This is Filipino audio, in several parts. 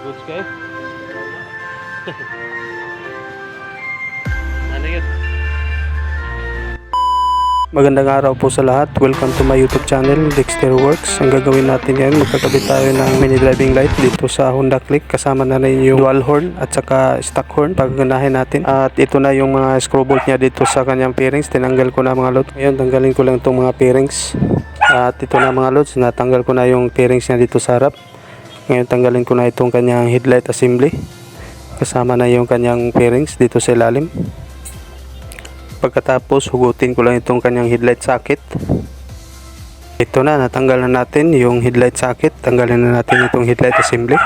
Goods kayo? Ano yun? Magandang araw po sa lahat. Welcome to my YouTube channel, Dexter Works. Ang gagawin natin ngayon, magkakabit tayo ng mini driving light dito sa Honda Click. Kasama na rin yung dual horn at saka stock horn. Pagganahin natin. At ito na yung mga screw bolt niya dito sa kanyang pairings. Tinanggal ko na mga lods. Ngayon, tanggalin ko lang itong mga pairings. At ito na mga lods. Natanggal ko na yung pairings niya dito sa harap. Ngayon, tanggalin ko na itong kanyang headlight assembly. Kasama na yung kanyang pairings dito sa ilalim. Pagkatapos hugutin ko lang itong kanyang headlight socket. Ito na, natanggal na natin yung headlight socket. Tanggalin na natin itong headlight assembly.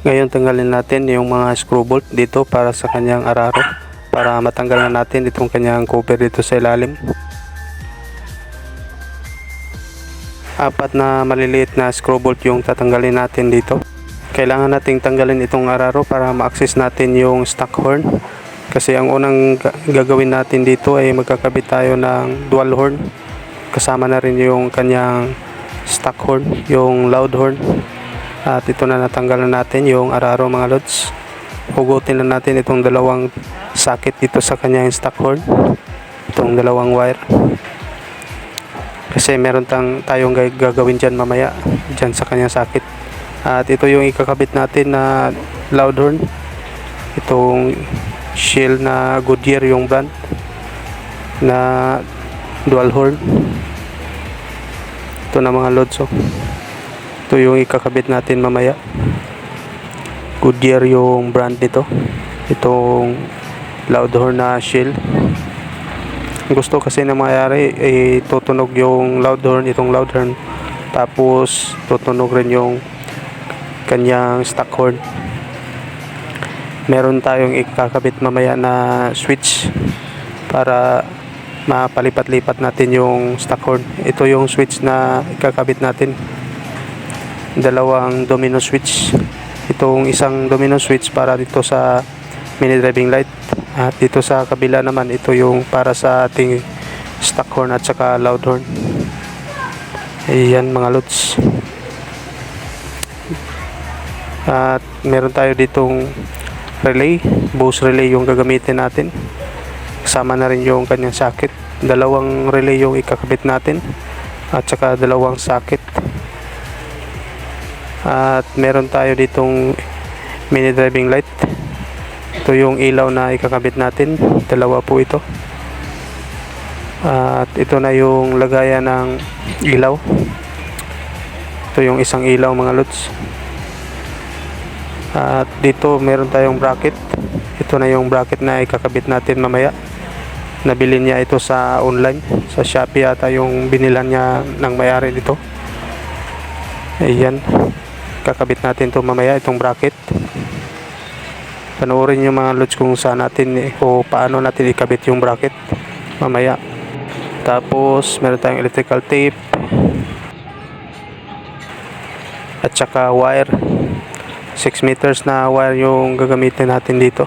Ngayon tanggalin natin yung mga screw bolt dito para sa kanyang araro, para matanggal na natin itong kanyang cover dito sa ilalim. Apat na maliliit na screw bolt yung tatanggalin natin dito. Kailangan nating tanggalin itong araro para ma-access natin yung stock horn. Kasi ang unang gagawin natin dito ay magkakabit tayo ng dual horn. Kasama na rin yung kanyang stock horn, yung loud horn. At ito na, natanggal na natin yung araro mga lods. Hugutin na natin itong dalawang socket dito sa kanyang stock horn. Itong dalawang wire. Kasi meron tayong gagawin dyan mamaya, dyan sa kanyang socket. At ito yung ikakabit natin na loud horn. Itong Shell na Goodyear yung brand na dual horn. Ito na mga lods. Ito yung ikakabit natin mamaya. Goodyear yung brand nito. Itong loud horn na Shell. Gusto kasi na mayari tutunog yung loud horn, itong loud horn, tapos tutunog rin yung kanyang stock horn. Meron tayong ikakabit mamaya na switch para mapalipat-lipat natin yung stock horn. Ito yung switch na ikakabit natin. Dalawang domino switch. Itong isang domino switch para dito sa mini driving light. At dito sa kabila naman, ito yung para sa ating stock horn at saka loud horn. Ayan mga lods. At meron tayo ditong relay, Bose relay yung gagamitin natin. Kasama na rin yung kanyang socket. Dalawang relay yung ikakabit natin at saka dalawang socket. At meron tayo ditong mini driving light. Ito yung ilaw na ikakabit natin. Dalawa po ito. At ito na yung lagayan ng ilaw. Ito yung isang ilaw mga lods. At dito meron tayong bracket. Ito na yung bracket na ikakabit natin mamaya. Nabili niya ito sa online, sa Shopee ata yung binilan niya ng may-ari dito. Ayan, kakabit natin ito mamaya, itong bracket. Panoorin yung mga lods kung saan natin o paano natin ikabit yung bracket mamaya. Tapos meron tayong electrical tape at saka wire. 6 meters na wire yung gagamitin natin dito.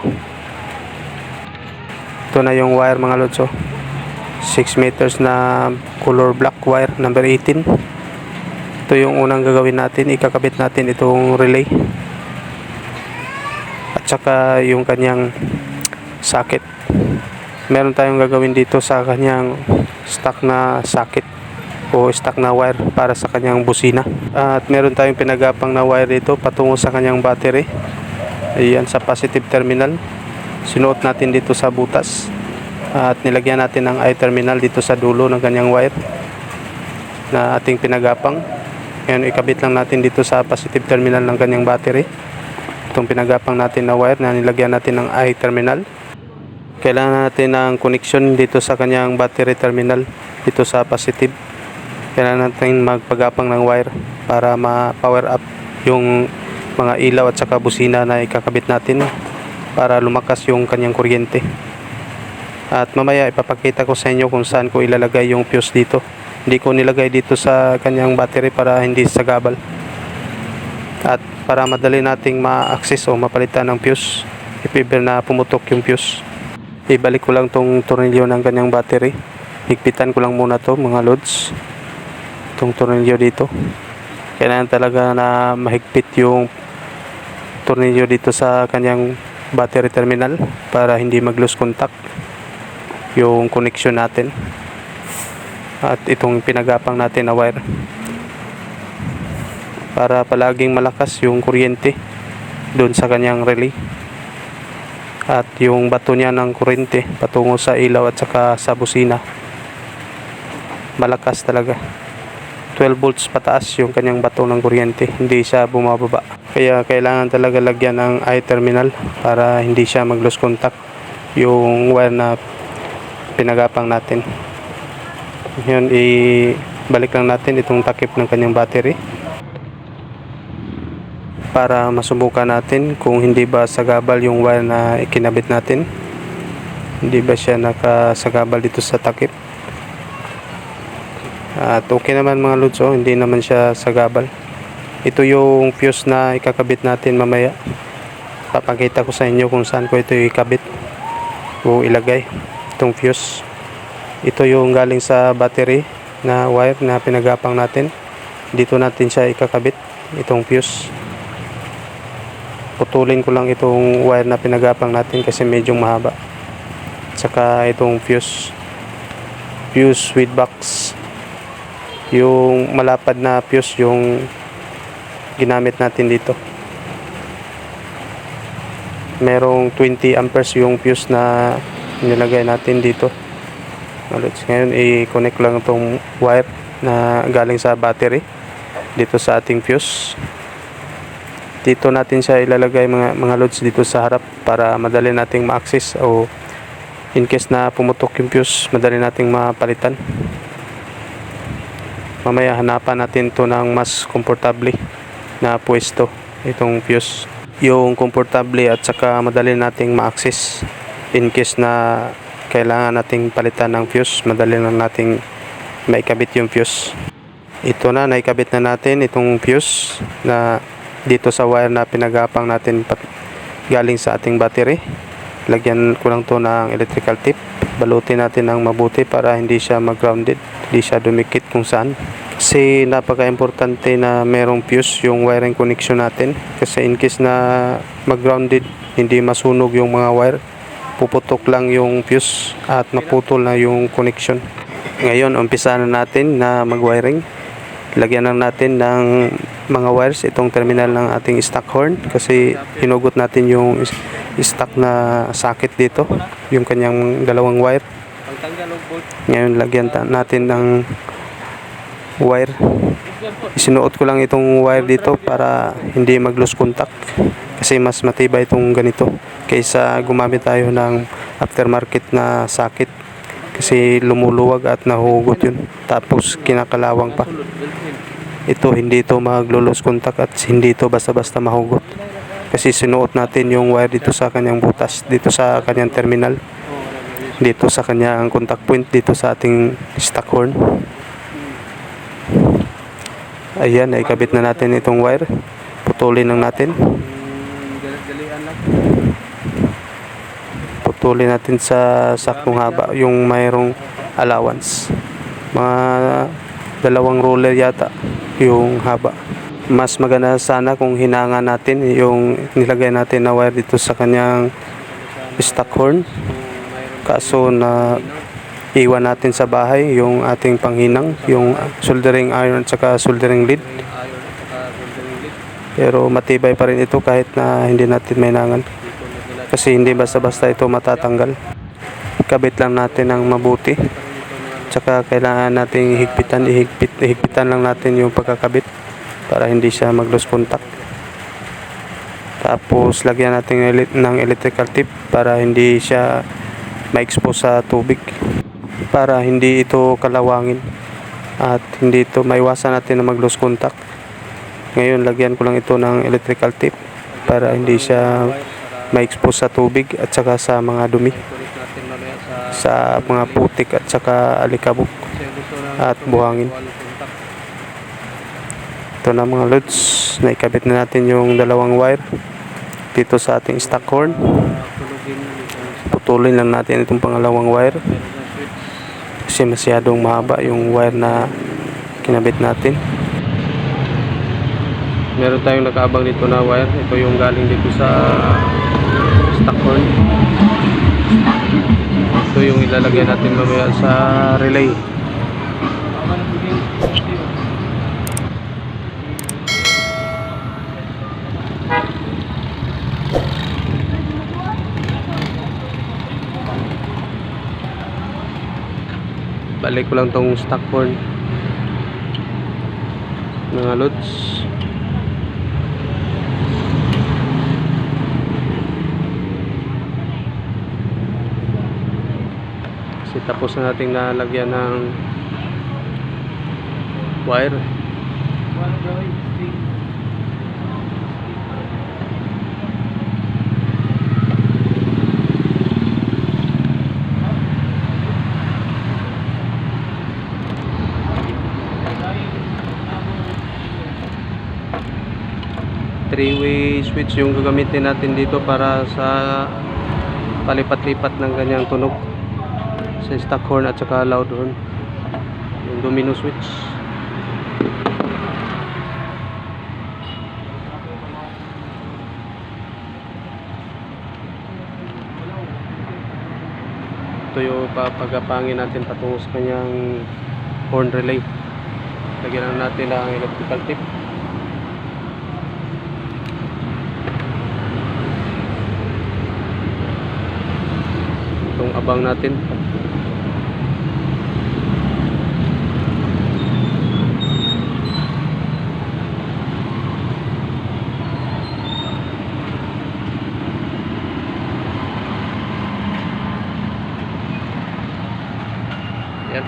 Ito na yung wire mga lods. 6 meters na color black wire number 18. Ito yung unang gagawin natin. Ikakabit natin itong relay at saka yung kanyang socket. Meron tayong gagawin dito sa kanyang stock na socket o stock na wire para sa kanyang busina. At meron tayong pinagapang na wire dito patungo sa kanyang battery. Ayan, sa positive terminal. Sinuot natin dito sa butas. At nilagyan natin ng I terminal dito sa dulo ng kanyang wire na ating pinagapang. Ngayon, ikabit lang natin dito sa positive terminal ng kanyang battery. Itong pinagapang natin na wire na nilagyan natin ng I terminal. Kailangan natin ng connection dito sa kanyang battery terminal dito sa positive. Kailangan natin magpagapang ng wire para ma-power up yung mga ilaw at saka busina na ikakabit natin para lumakas yung kanyang kuryente. At mamaya ipapakita ko sa inyo kung saan ko ilalagay yung fuse dito. Hindi ko nilagay dito sa kanyang battery para hindi sagabal. At para madali nating ma-access o mapalitan ng fuse, if na pumutok yung fuse. Ibalik ko lang tong tornilyo ng kanyang battery. Higpitan ko lang muna to mga lods. Itong tornilyo dito. Kailangan talaga na mahigpit yung tornilyo dito sa kanyang battery terminal para hindi mag-lose contact yung connection natin, at itong pinagapang natin na wire para palaging malakas yung kuryente doon sa kanyang relay, at yung bato niya ng kuryente patungo sa ilaw at saka sa busina malakas talaga. 12 volts pataas yung kanyang bato ng kuryente, hindi siya bumababa. Kaya kailangan talaga lagyan ng eye terminal para hindi siya mag-lose contact yung wire na pinagapang natin. Yun, ibalik lang natin itong takip ng kanyang battery para masubukan natin kung hindi ba sagabal yung wire na ikinabit natin, hindi ba siya nakasagabal dito sa takip. At okay naman mga lods, hindi naman siya sagabal. Ito yung fuse na ikakabit natin mamaya. Papakita ko sa inyo kung saan ko ito ikabit o ilagay, itong fuse. Ito yung galing sa battery na wire na pinagapang natin. Dito natin siya ikakabit, itong fuse. Putulin ko lang itong wire na pinagapang natin kasi medyo mahaba. Saka itong fuse with box. Yung malapad na fuse yung ginamit natin dito. Merong 20 amperes yung fuse na nilagay natin dito. Ngayon i-connect lang itong wire na galing sa battery dito sa ating fuse. Dito natin siya ilalagay mga loads dito sa harap para madali nating ma-access, o in case na pumutok yung fuse madali nating mapalitan. Mamaya hanapan natin to ng mas komportable na pwesto, itong fuse. Yung komportable at saka madali nating ma-access in case na kailangan nating palitan ng fuse, madali lang nating maikabit yung fuse. Ito na, naikabit na natin itong fuse na dito sa wire na pinagapang natin galing sa ating battery. Lagyan ko lang to ng electrical tape. Balutin natin ng mabuti para hindi siya mag-grounded, hindi siya dumikit kung saan. Kasi napaka-importante na merong fuse yung wiring connection natin. Kasi in case na mag-grounded, hindi masunog yung mga wire, puputok lang yung fuse at naputol na yung connection. Ngayon, umpisa na natin na mag-wiring. Lagyan lang natin ng mga wires itong terminal ng ating stock horn kasi hinugot natin yung stock na socket dito, yung kanyang dalawang wire. Ngayon lagyan natin ng wire. Isinuot ko lang itong wire dito para hindi mag-lose contact kasi mas matibay itong ganito kaysa gumamit tayo ng aftermarket na socket kasi lumuluwag at nahuhugot yun, tapos kinakalawang pa. Ito hindi ito mag-lose contact at hindi ito basta-basta mahugot kasi sinuot natin yung wire dito sa kanyang butas, dito sa kanyang terminal, dito sa kanyang contact point, dito sa ating stock horn. Ayan, naikabit na natin itong wire. Putulin lang natin. Putulin natin sa saktong haba yung mayroong allowance. Mga 2 roller yata yung haba. Mas maganda sana kung hinanga natin yung nilagay natin na wire dito sa kanyang stock horn. Kaso na iwan natin sa bahay yung ating panghinang, yung soldering iron at saka soldering lead. Pero matibay pa rin ito kahit na hindi natin mainangan. Kasi hindi basta-basta ito matatanggal. Kabit lang natin ng mabuti. Tsaka kailangan nating higpitan lang natin yung pagkakabit para hindi siya mag-lose contact. Tapos lagyan natin ng electrical tape para hindi siya ma-expose sa tubig, para hindi ito kalawangin at hindi ito maiwasan natin na mag-lose contact. Ngayon lagyan ko lang ito ng electrical tape para hindi siya ma-expose sa tubig at saka sa mga dumi, sa mga putik at saka alikabok at buhangin. Ito na mga lods, naikabit na natin yung 2 wire dito sa ating stock horn. Putulin lang natin itong pangalawang wire kasi masyadong mahaba yung wire na kinabit natin. meron tayong nakaabang dito na wire. Ito yung galing dito sa stock horn. Ito yung ilalagay natin mamaya sa relay. Balik ko lang tong stock horn mga lods. Kasi tapos na nating nalagyan ng wire. Three-way switch yung gagamitin natin dito para sa palipat-lipat ng ganyang tunog sa stock horn at saka loud horn, yung domino switch. Ito yung papagapangin natin patungo sa kanyang horn relay. Lagyan lang natin ang electrical tip. Itong abang natin. Yan.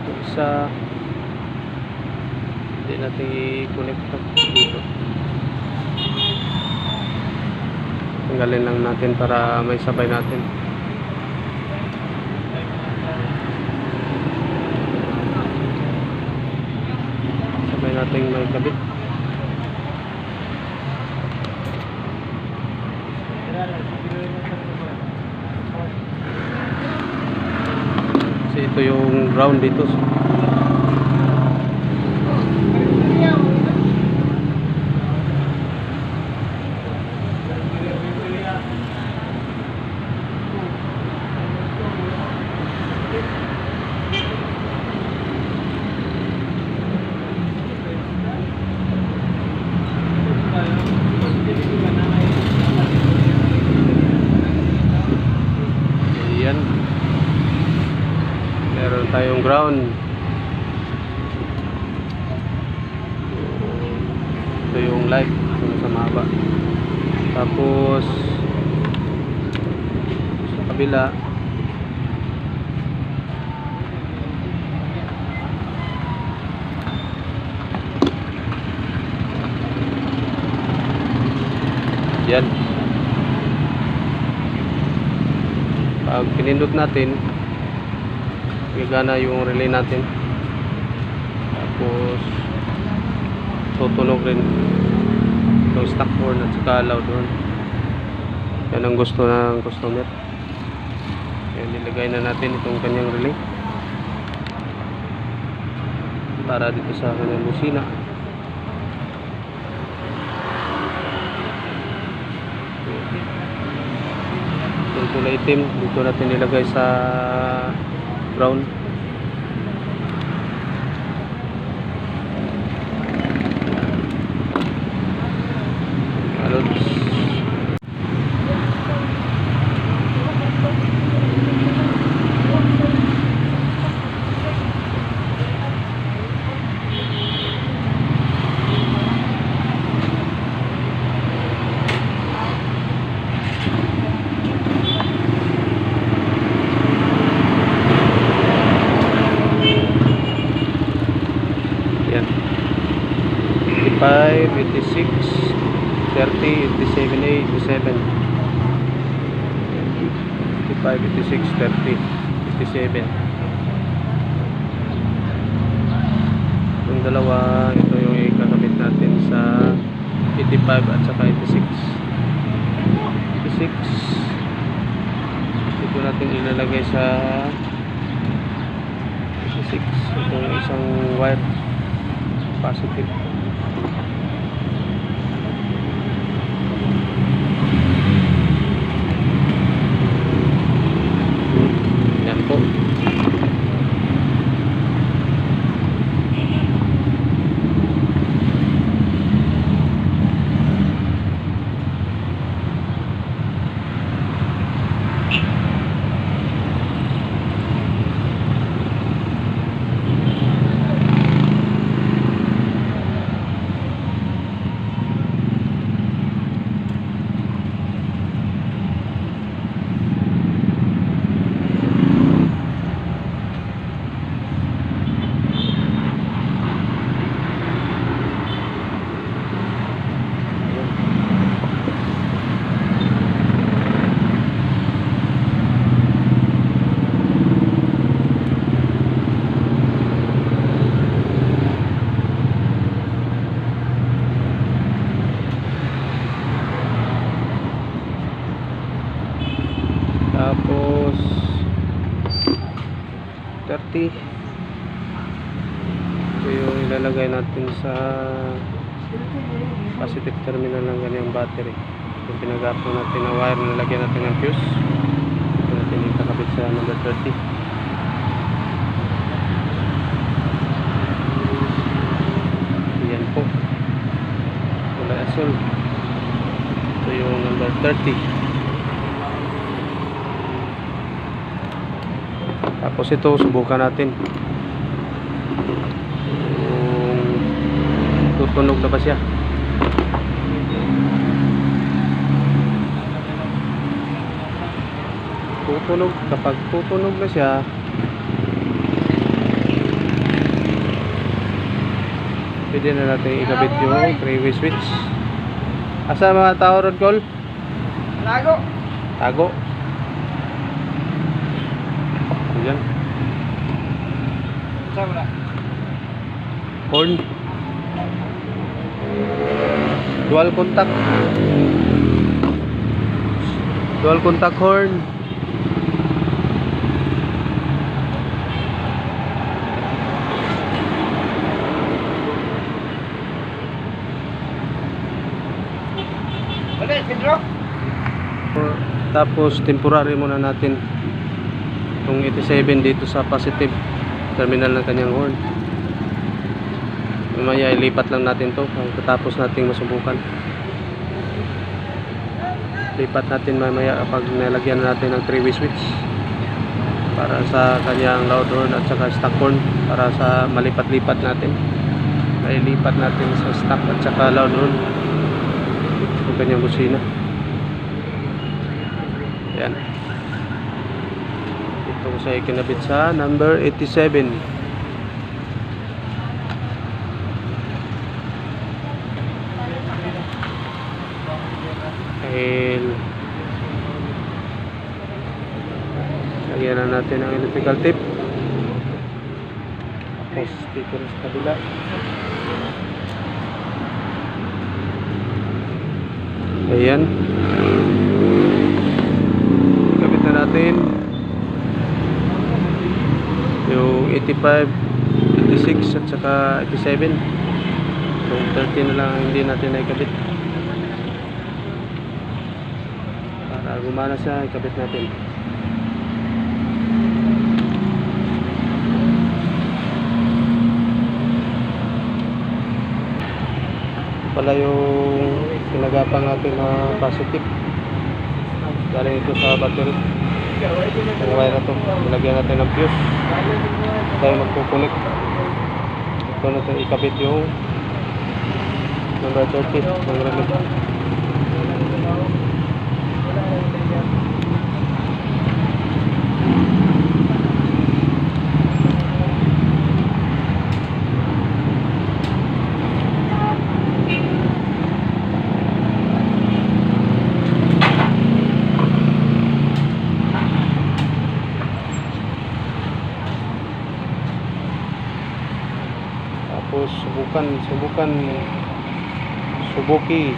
So, isa hindi natin i-connect dito. Tanggalin lang natin para may sabay natin. Sabay natin may kabit. Kasi ito yung ground dito. Ayan. Meron tayong ground. Ito yung light. Ito sa mahaba. Tapos sa kabila yan. Pag pinindot natin, gagana yung relay natin. Tapos tutunog rin itong stock horn at saka loud horn. Yan ang gusto ng customer. Yan, nilagay na natin itong kanyang relay para dito sa kanyang busina. Yung kulay itim dito natin nilagay sa ground. Alot. Yan. 85, 86, 30, 87, 87. 85, 86, 30, 87. Yung dalawa, ito yung ikakabit natin sa 85 at saka 86. 86. Ito natin ilalagay sa 86. Itong isang wire positive. Yan po. Tapos 30. Ito yung ilalagay natin sa positive terminal ng ganyang battery. Yung pinag-upload natin na wire, nalagyan natin ng fuse. Ito natin ikakabit sa number 30. Yan po, kulay asul. Ito yung number 30. Tapos ito, subukan natin kung tutunog na ba siya. Tutunog. Kapag tutunog na siya, pwede na natin ikabit yung 3-way switch. Asa mga tao rod, Col? Tago. Tago. Yan. Saan mo na? Horn. Dual contact. Dual contact horn. Balik, Pedro. Tapos temporary muna natin itong 87 dito sa positive terminal ng kanyang horn. Mamaya ilipat lang natin to pagkatapos nating masubukan. Lipat natin mamaya kapag nalagyan natin ng 3-way switch para sa kanyang loud horn at saka stock horn, para sa malipat-lipat natin. Nailipat natin sa stock at saka loud horn yung kanyang busina. Yan. Ito ko sa ikinabit sa number 87. Dahil lagyan na natin ang electrical tape. Tapos sticker sa kabila. Ayan. Kabit na natin yung 85, 86 at saka 87. So 30 na lang hindi natin naikabit. Para gumana siya, ikabit natin. Pala yung pinagapang natin na positive. Galing ito sa battery. Ang wire na ito, nilagyan natin ng fuse tayo magkukunik. Ito natin ikabit yung number 30 ng relay. Tapos subuki.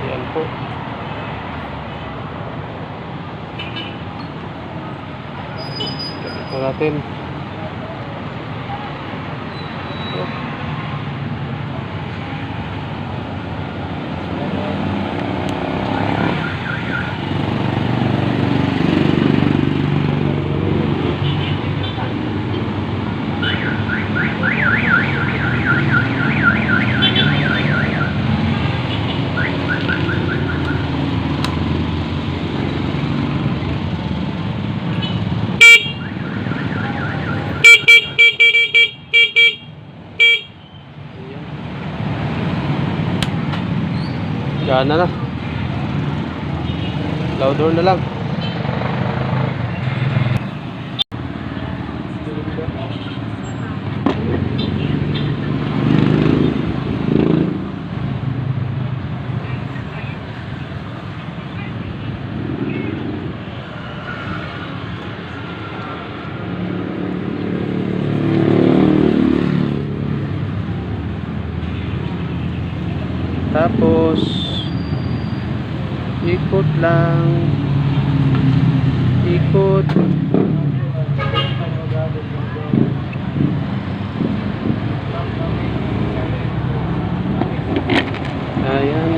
Ayan po. natin. Gana na. Loud horn na lang. Tapos ikot lang, ikot. Ayan.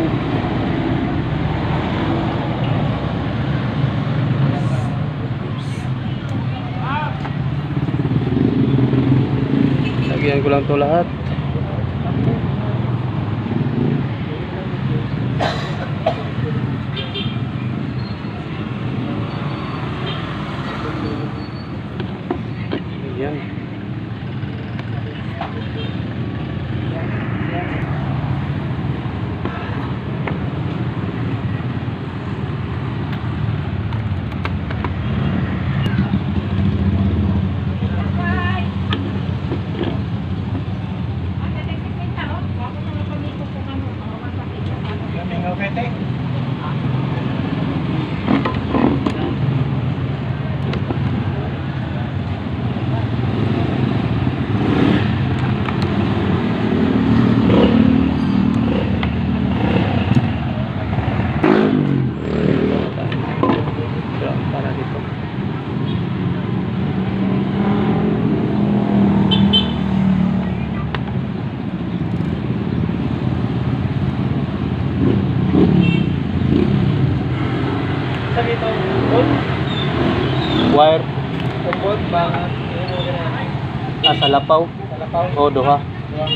Lagyan ko lang to lahat. Ayan. Para dito. Sa dito, bolt? Wire. Ang bolt ba? Sa lapaw. Sa lapaw? O duha. Duha.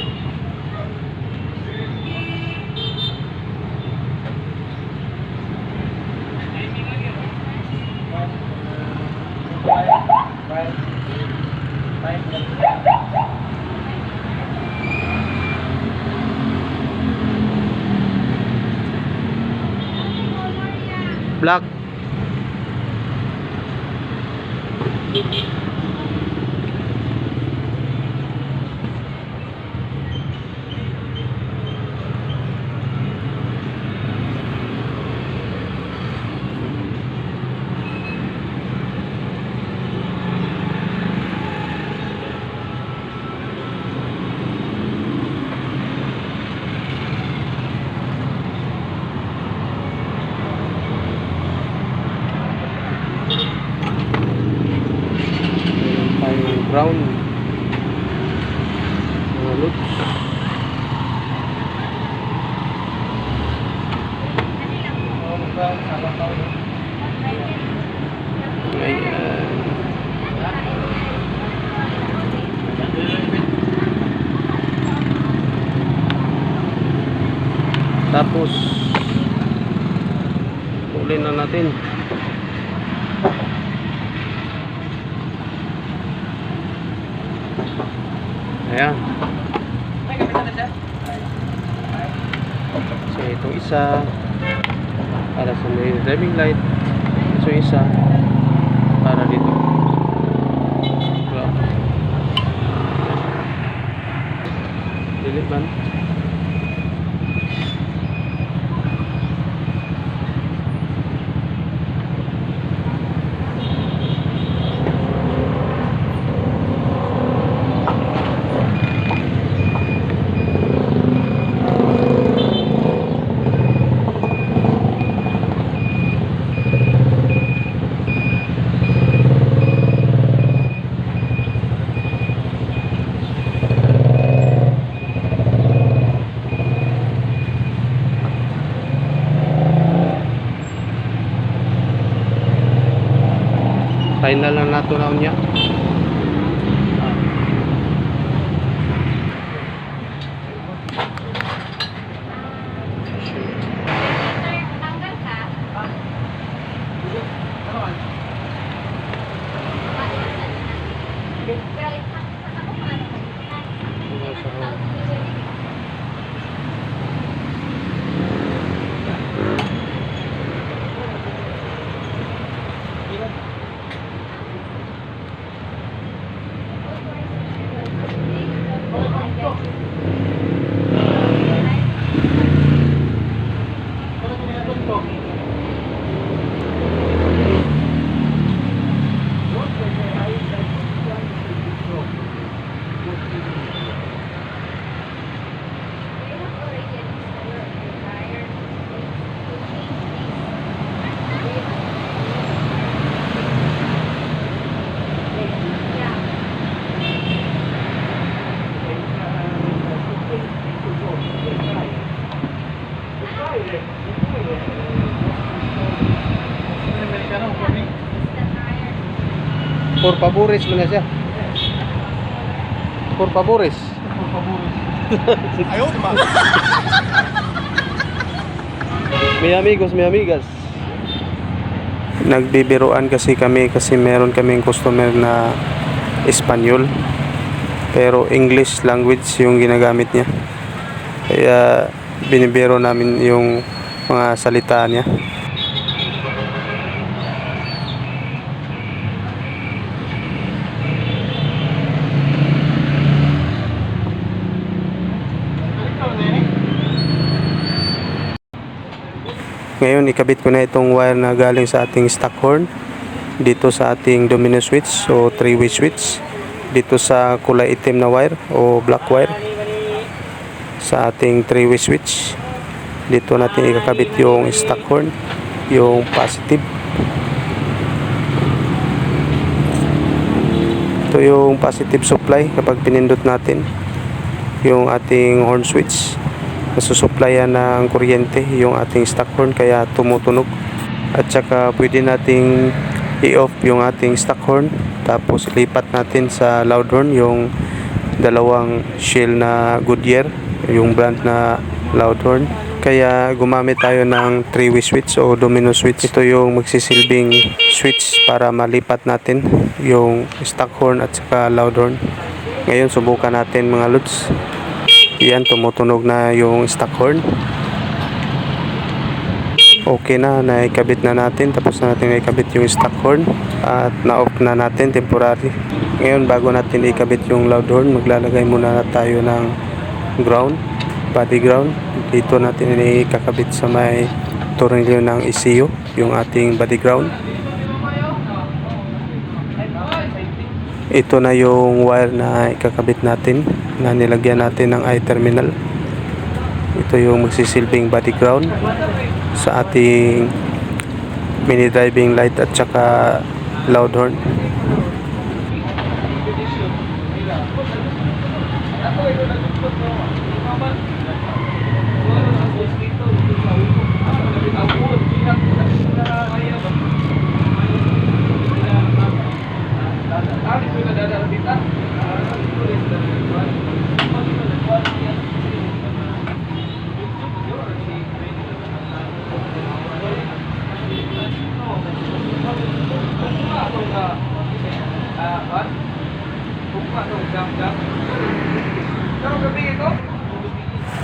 Black. Brown loops. Ayan. Tapos ulin na natin. Ayan. So itong isa para sa may driving light. So isa para dito. Delete man. Final na nato na unya. Por favores mo na siya. Por favores. Ayaw, di ba? May amigos, may amigas. Nagbibiruan kasi kami kasi meron kaming customer na Espanyol. Pero English language yung ginagamit niya. Kaya binibiro namin yung mga salita niya. Ngayon ikabit ko na itong wire na galing sa ating stock horn dito sa ating domino switch o 3-way switch, dito sa kulay itim na wire o black wire sa ating 3-way switch. Dito natin ikakabit yung stock horn, yung positive. Ito yung positive supply. Kapag pinindot natin yung ating horn switch, nasusuplayan ng kuryente yung ating stock horn kaya tumutunog. At saka pwede nating i-off yung ating stock horn, tapos lipat natin sa loud horn yung dalawang shell na Goodyear, yung brand na loud horn. Kaya gumamit tayo ng 3-way switch o domino switch. Ito yung magsisilbing switch para malipat natin yung stock horn at saka loud horn. Ngayon subukan natin mga lods. Yan, tumutunog na yung stock horn. Okay na, naikabit na natin. Tapos na natin naikabit yung stock horn at na-off na natin temporary. Ngayon bago natin ikabit yung loud horn, maglalagay muna na tayo ng ground, body ground. Dito natin ikakabit sa may tornilyo ng ECU yung ating body ground. Ito na yung wire na ikakabit natin na nilagyan natin ng I-terminal. Ito yung magsisilbing body ground sa ating mini driving light at saka loud horn.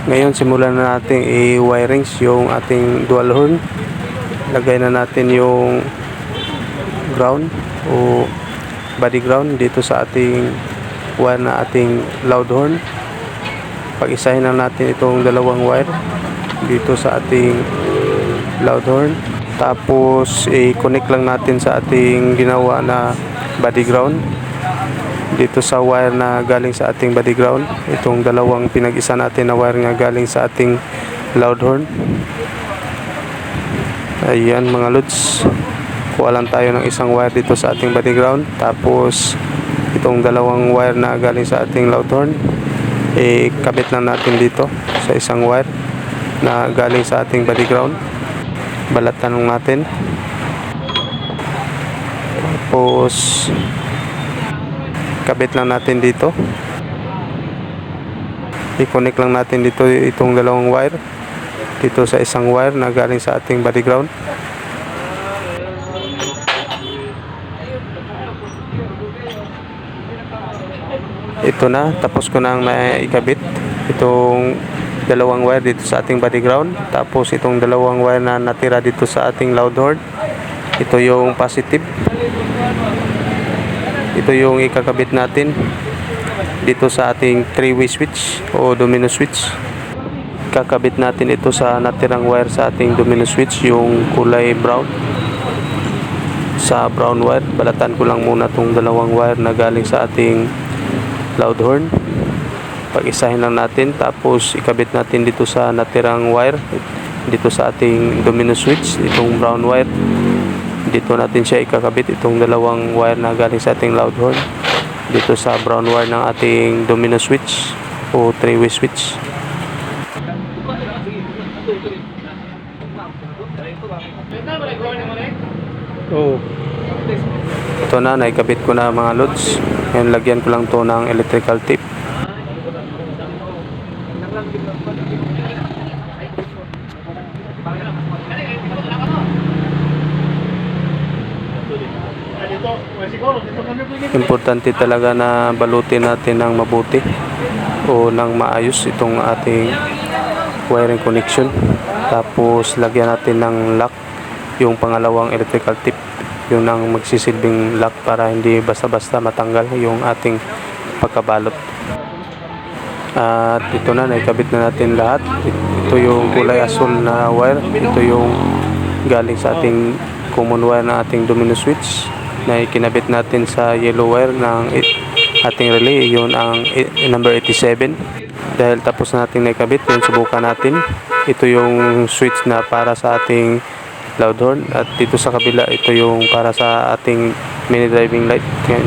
Ngayon simulan na natin i-wirings yung ating dual horn. Lagay na natin yung ground o body ground dito sa ating wire na ating loud horn. Pag-isahin na natin itong dalawang wire dito sa ating loud horn. Tapos i-connect lang natin sa ating ginawa na body ground dito sa wire na galing sa ating body ground. Itong dalawang pinag-isa natin na wire nga galing sa ating loud horn. Ayan mga lods, kuha lang tayo ng isang wire dito sa ating body ground. Tapos itong dalawang wire na galing sa ating loud horn, ikabit lang natin dito sa isang wire na galing sa ating body ground. Balatan natin. Tapos kabit lang natin dito. I-connect lang natin dito itong dalawang wire dito sa isang wire na galing sa ating body ground. Ito na, tapos ko nang maikabit itong dalawang wire dito sa ating body ground. Tapos itong dalawang wire na natira dito sa ating loud horn, ito yung positive. Ito yung ikakabit natin dito sa ating 3-way switch o domino switch. Kakabit natin ito sa natirang wire sa ating domino switch, yung kulay brown. Sa brown wire, balatan ko lang muna itong dalawang wire na galing sa ating loud horn. Pag-isahin lang natin, tapos ikabit natin dito sa natirang wire dito sa ating domino switch, itong brown wire. Dito natin siya ikakabit, itong dalawang wire na galing sa ating loud horn dito sa brown wire ng ating domino switch o 3-way switch. Oh. Ito na, naikabit ko na mga loads. Ngayon lagyan ko lang to ng electrical tape. Importante talaga na balutin natin ng mabuti o ng maayos itong ating wiring connection. Tapos lagyan natin ng lock, yung pangalawang electrical tip, yun ang magsisilbing lock para hindi basta-basta matanggal yung ating pagkabalot. At ito na, naikabit na natin lahat. Ito yung kulay asul na wire, ito yung galing sa ating common wire na ating domino switch na ikinabit natin sa yellow wire ng ating relay, yun ang number 87. Dahil tapos natin naikabit, yun subukan natin. Ito yung switch na para sa ating loud horn, at dito sa kabila ito yung para sa ating mini driving light.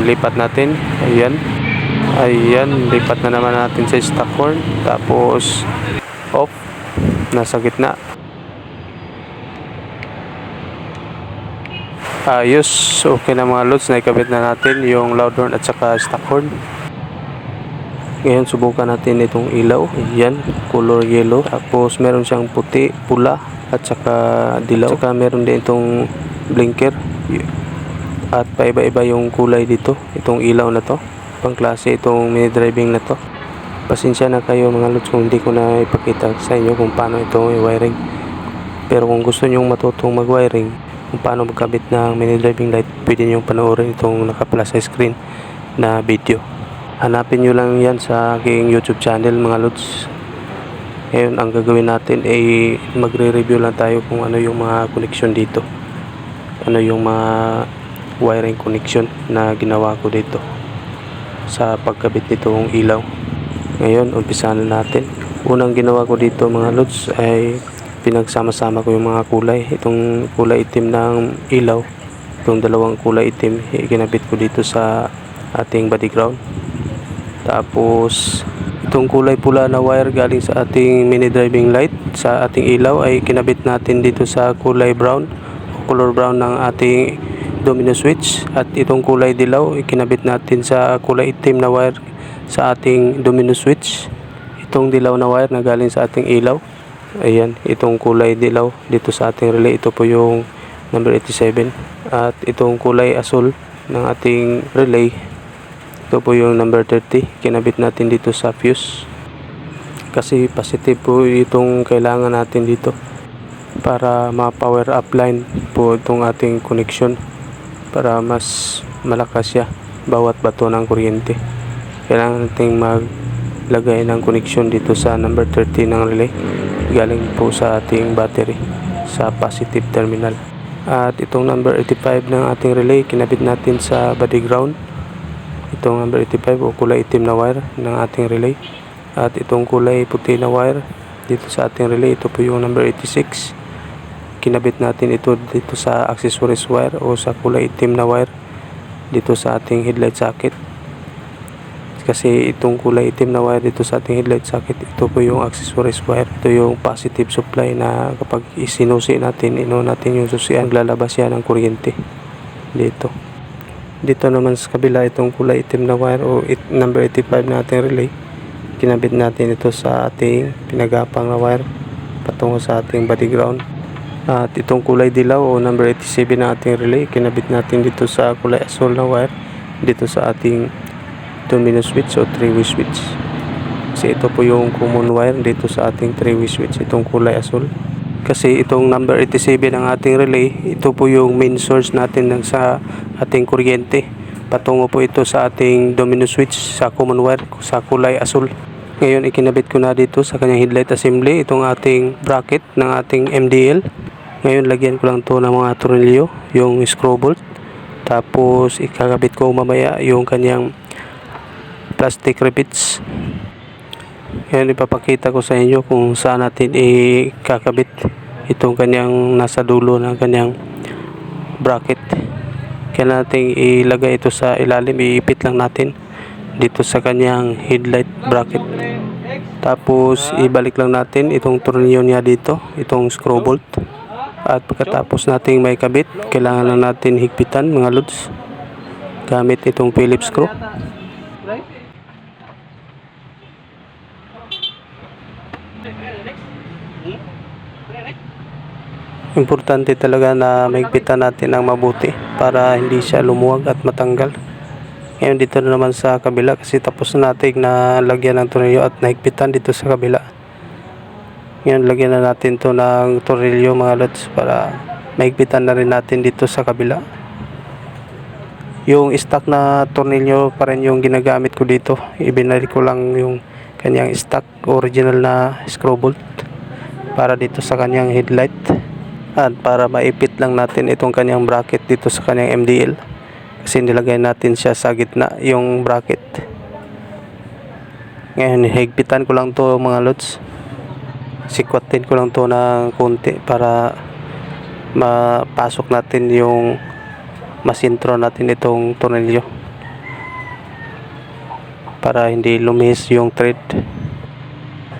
Lipat natin, ayan, lipat na naman natin sa stock horn, tapos off, nasa gitna. Ayos, okay na mga loads, naikabit na natin yung loud horn at saka stock horn. Ngayon subukan natin itong ilaw, ayan, color yellow, tapos meron siyang puti, pula at saka dilaw, saka meron din itong blinker at paiba-iba yung kulay dito. Itong ilaw na to, pang klase itong mini driving na to. Pasensya na kayo mga lods kung hindi ko na ipakita sa inyo kung paano itong wiring, pero kung gusto nyong matutong mag wiring kung paano magkabit ng mini driving light, pwede nyong panoorin itong naka-plus sa screen na video. Hanapin nyo lang yan sa aking YouTube channel mga lods. Ngayon ang gagawin natin ay magre-review lang tayo kung ano yung mga connection dito, ano yung mga wiring connection na ginawa ko dito sa pagkabit nitong ilaw. Ngayon umpisahan na natin. Unang ginawa ko dito mga lods ay pinagsama-sama ko yung mga kulay. Itong kulay itim ng ilaw, itong dalawang kulay itim, ikinabit ko dito sa ating body ground. Tapos itong kulay pula na wire galing sa ating mini driving light sa ating ilaw ay kinabit natin dito sa kulay brown o color brown ng ating domino switch, at itong kulay dilaw ikinabit natin sa kulay itim na wire sa ating domino switch. Itong dilaw na wire na galing sa ating ilaw, ayan, itong kulay dilaw dito sa ating relay, ito po yung number 87. At itong kulay asul ng ating relay, ito po yung number 30, kinabit natin dito sa fuse kasi positive po itong kailangan natin dito para ma-power up line po itong ating connection, para mas malakas siya bawat bato ng kuryente. Kailangan nating maglagay ng connection dito sa number 30 ng relay galing po sa ating battery sa positive terminal. At itong number 85 ng ating relay kinabit natin sa body ground, itong number 85 o kulay itim na wire ng ating relay. At itong kulay puti na wire dito sa ating relay, ito po yung number 86, kinabit natin ito dito sa accessories wire o sa kulay itim na wire dito sa ating headlight socket. Kasi itong kulay itim na wire dito sa ating headlight socket, ito po yung accessories wire, ito yung positive supply na kapag isinusi natin, natin yung susian, maglalabas yan ng kuryente dito. Dito naman sa kabila, itong kulay itim na wire o number 85 na ating relay, kinabit natin ito sa ating pinagapang na wire patungo sa ating body ground. At itong kulay dilaw o number 87 na ating relay, kinabit natin dito sa kulay asul na wire dito sa ating domino switch o 3-way switch. Kasi ito po yung common wire dito sa ating 3-way switch, itong kulay asul. Kasi itong number 87 ng ating relay, ito po yung main source natin ng sa ating kuryente. Patungo po ito sa ating domino switch sa common wire sa kulay asul. Ngayon ikinabit ko na dito sa kanyang headlight assembly itong ating bracket ng ating MDL. Ngayon lagyan ko lang to ng mga tornilyo, yung screw bolt. Tapos ikakabit ko mamaya yung kanyang plastic rivets. Ngayon ipapakita ko sa inyo kung saan natin ikakabit itong kanyang nasa dulo ng kanyang bracket. Kaya natin ilagay ito sa ilalim, iipit lang natin dito sa kanyang headlight bracket. Tapos ibalik lang natin itong tornilyo niya dito, itong screw bolt. At pagkatapos nating may kabit, kailangan lang natin higpitan mga lods gamit itong Phillips screw. Importante talaga na mahigpitan natin ang mabuti para hindi siya lumuwag at matanggal. Ngayon dito na naman sa kabila, kasi tapos na natin na lagyan ng tornilyo at nahigpitan dito sa kabila. Ngayon lagyan na natin to ng tornilyo mga lods para mahigpitan na rin natin dito sa kabila. Yung stock na tornilyo pa rin yung ginagamit ko dito. Ibinalik ko lang yung kanyang stock original na screw bolt para dito sa kanyang headlight. At para maipit lang natin itong kanyang bracket dito sa kanyang MDL. Kasi nilagay natin siya sa gitna yung bracket. Ngayon higpitan ko lang to mga lods. Sikwatin ko lang to ng konti para mapasok natin yung masintro natin itong tornilyo para hindi lumihis yung thread,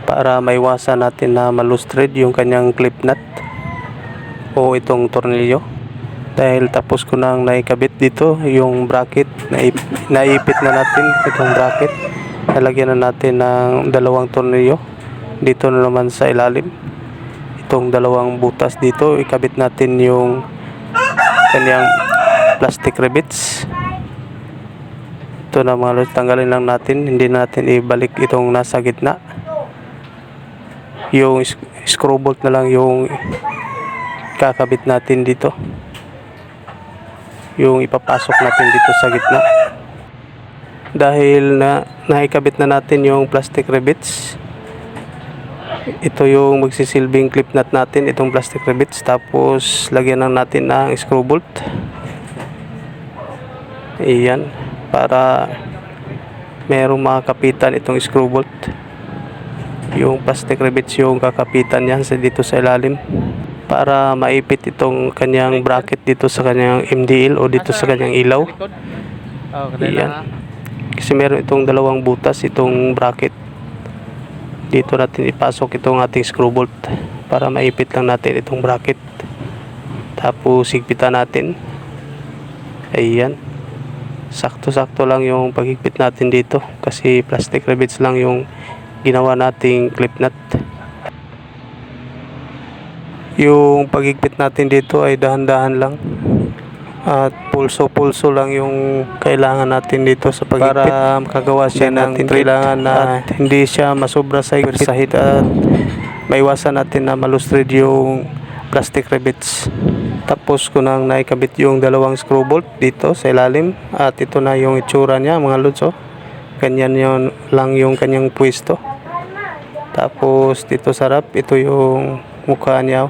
para maiwasan natin na malose thread yung kanyang clip nut o itong tornilyo. Dahil tapos ko nang naikabit dito yung bracket, naipit na natin itong bracket, nalagyan na natin ng dalawang tornilyo dito na naman sa ilalim. Itong dalawang butas dito, ikabit natin yung kanyang plastic rivets. Ito na mga lods, tanggalin lang natin, hindi natin ibalik itong nasa gitna. Yung screw bolt na lang yung kakabit natin dito, yung ipapasok natin dito sa gitna. Dahil naikabit na natin yung plastic rivets, ito yung magsisilbing clip nut natin, itong plastic rivets. Tapos lagyan lang natin ng screw bolt. Iyan, para merong makakapitan itong screw bolt. Yung plastic rivets yung kakapitan yan dito sa ilalim para maipit itong kanyang bracket dito sa kanyang MDL o dito sa kanyang ilaw. Iyan, kasi meron itong dalawang butas itong bracket. Dito natin ipasok itong ating screw bolt para maipit lang natin itong bracket. Tapos higpitan natin. Ayan, sakto-sakto lang yung paghigpit natin dito kasi plastic rivets lang yung ginawa nating clip nut. Yung paghigpit natin dito ay dahan-dahan lang at pulso-pulso lang yung kailangan natin dito sa paghigpit para makagawa siya natin. Kailangan na hindi siya masobra sa higpit at maiwasan natin na malustrid yung plastic rivets. Tapos ko nang naikabit yung dalawang screw bolt dito sa ilalim at ito na yung itsura niya mga lods. Ganyan yun lang yung kanyang pwesto. Tapos dito sa harap, ito yung mukha niya.